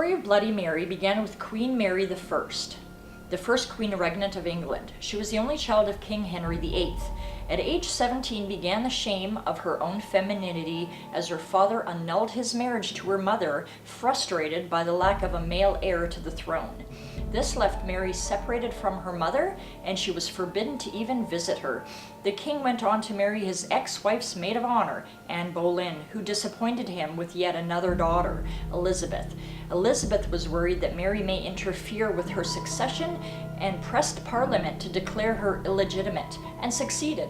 story of Bloody Mary began with Queen Mary I, the first queen regnant of England. She was the only child of King Henry VIII. At age 17 began the shame of her own femininity as her father annulled his marriage to her mother, frustrated by the lack of a male heir to the throne. This left Mary separated from her mother, and she was forbidden to even visit her. The king went on to marry his ex-wife's maid of honor, Anne Boleyn, who disappointed him with yet another daughter, Elizabeth. Elizabeth was worried that Mary may interfere with her succession and pressed Parliament to declare her illegitimate, and succeeded.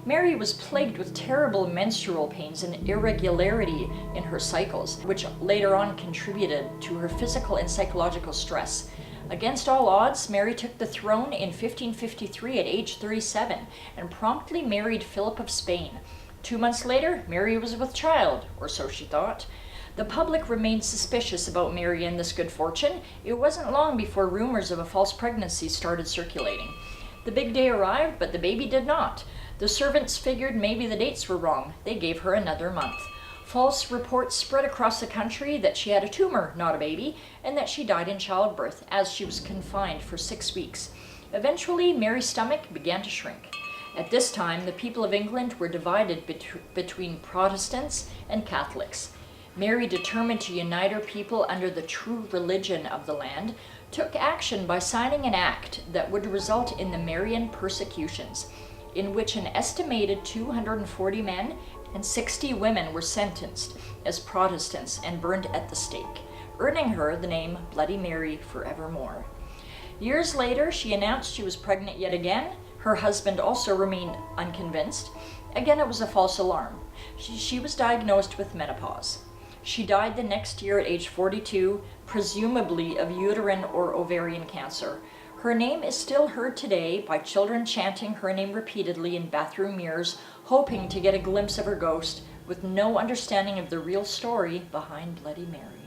Mary was plagued with terrible menstrual pains and irregularity in her cycles, which later on contributed to her physical and psychological stress. Against all odds, Mary took the throne in 1553 at age 37 and promptly married Philip of Spain. 2 months later, Mary was with child, or so she thought. The public remained suspicious about Mary and this good fortune. It wasn't long before rumors of a false pregnancy started circulating. The big day arrived, but the baby did not. The servants figured maybe the dates were wrong. They gave her another month. False reports spread across the country that she had a tumor, not a baby, and that she died in childbirth, as she was confined for 6 weeks. Eventually, Mary's stomach began to shrink. At this time, the people of England were divided between Protestants and Catholics. Mary, determined to unite her people under the true religion of the land, took action by signing an act that would result in the Marian persecutions, in which an estimated 240 men and 60 women were sentenced as Protestants and burned at the stake, earning her the name Bloody Mary forevermore. Years later, she announced she was pregnant yet again. Her husband also remained unconvinced. Again, it was a false alarm. She was diagnosed with menopause. She died the next year at age 42, presumably of uterine or ovarian cancer. Her name is still heard today by children chanting her name repeatedly in bathroom mirrors, hoping to get a glimpse of her ghost, with no understanding of the real story behind Bloody Mary.